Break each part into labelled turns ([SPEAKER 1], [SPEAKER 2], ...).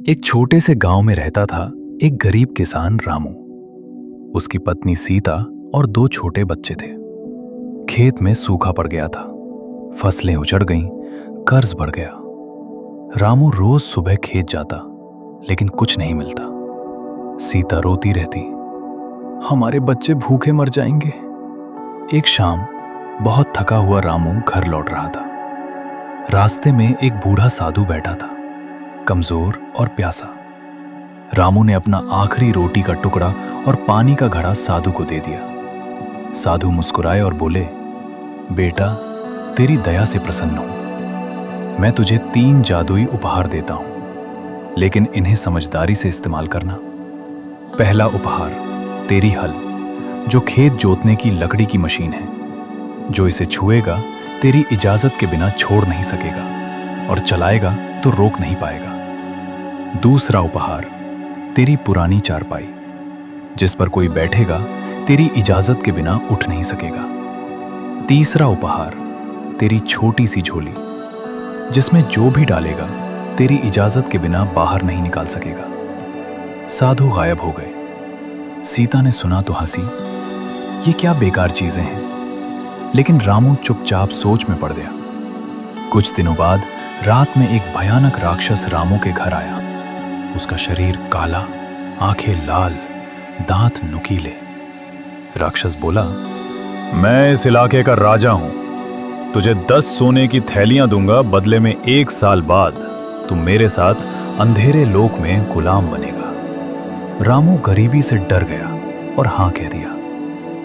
[SPEAKER 1] एक छोटे से गांव में रहता था एक गरीब किसान रामू। उसकी पत्नी सीता और दो छोटे बच्चे थे। खेत में सूखा पड़ गया था, फसलें उजड़ गईं, कर्ज बढ़ गया। रामू रोज सुबह खेत जाता, लेकिन कुछ नहीं मिलता। सीता रोती रहती, हमारे बच्चे भूखे मर जाएंगे। एक शाम बहुत थका हुआ रामू घर लौट रहा था। रास्ते में एक बूढ़ा साधु बैठा था, कमजोर और प्यासा। रामू ने अपना आखिरी रोटी का टुकड़ा और पानी का घड़ा साधु को दे दिया। साधु मुस्कुराए और बोले, बेटा, तेरी दया से प्रसन्न हूं। मैं तुझे 3 जादुई उपहार देता हूं, लेकिन इन्हें समझदारी से इस्तेमाल करना। पहला उपहार, तेरी हल, जो खेत जोतने की लकड़ी की मशीन है। जो इसे छुएगा तेरी इजाजत के बिना छोड़ नहीं सकेगा, और चलाएगा तो रोक नहीं पाएगा। दूसरा उपहार, तेरी पुरानी चारपाई, जिस पर कोई बैठेगा तेरी इजाजत के बिना उठ नहीं सकेगा। तीसरा उपहार, तेरी छोटी सी झोली, जिसमें जो भी डालेगा तेरी इजाजत के बिना बाहर नहीं निकाल सकेगा। साधु गायब हो गए। सीता ने सुना तो हंसी, ये क्या बेकार चीजें हैं। लेकिन रामू चुपचाप सोच में पड़ गया। कुछ दिनों बाद रात में एक भयानक राक्षस रामू के घर आया। उसका शरीर काला, आंखें लाल, दांत नुकीले। राक्षस बोला, मैं इस इलाके का राजा हूं। तुझे 10 सोने की थैलियां दूंगा, बदले में 1 साल बाद तू मेरे साथ अंधेरे लोक में गुलाम बनेगा। रामू गरीबी से डर गया और हां कह दिया।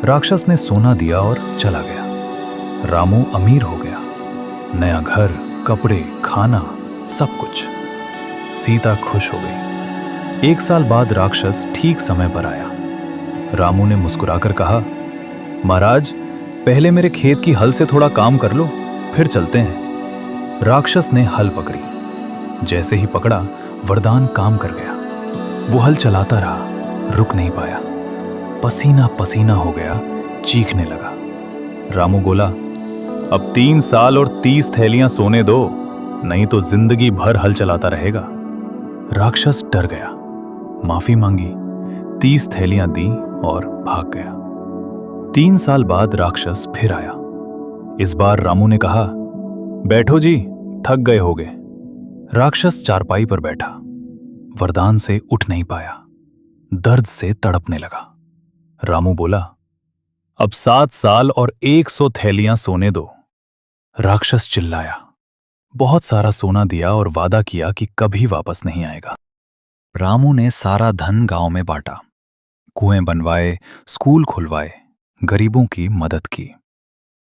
[SPEAKER 1] राक्षस ने सोना दिया और चला गया। रामू अमीर हो गया, नया घर, कपड़े, खाना, सब कुछ। सीता खुश हो गई। 1 साल बाद राक्षस ठीक समय पर आया। रामू ने मुस्कुराकर कहा, महाराज, पहले मेरे खेत की हल से थोड़ा काम कर लो, फिर चलते हैं। राक्षस ने हल पकड़ी। जैसे ही पकड़ा, वरदान काम कर गया। वो हल चलाता रहा, रुक नहीं पाया। पसीना पसीना हो गया, चीखने लगा। रामू बोला, अब 3 साल और 30 थैलियां सोने दो, नहीं तो जिंदगी भर हल चलाता रहेगा। राक्षस डर गया, माफी मांगी, 30 थैलियां दी और भाग गया। 3 साल बाद राक्षस फिर आया। इस बार रामू ने कहा, बैठो जी, थक गए होगे। राक्षस चारपाई पर बैठा, वरदान से उठ नहीं पाया, दर्द से तड़पने लगा। रामू बोला, अब 7 साल और 100 थैलियां सोने दो। राक्षस चिल्लाया, बहुत सारा सोना दिया और वादा किया कि कभी वापस नहीं आएगा। रामू ने सारा धन गांव में बांटा, कुएं बनवाए, स्कूल खुलवाए, गरीबों की मदद की।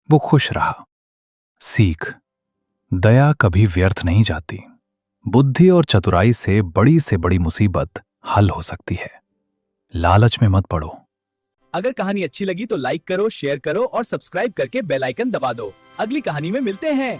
[SPEAKER 1] वो खुश रहा। सीख, दया कभी व्यर्थ नहीं जाती। बुद्धि और चतुराई से बड़ी मुसीबत हल हो सकती है। लालच में मत पड़ो।
[SPEAKER 2] अगर कहानी अच्छी लगी तो लाइक करो, शेयर करो और सब्सक्राइब करके बेल आइकन दबा दो। अगली कहानी में मिलते हैं।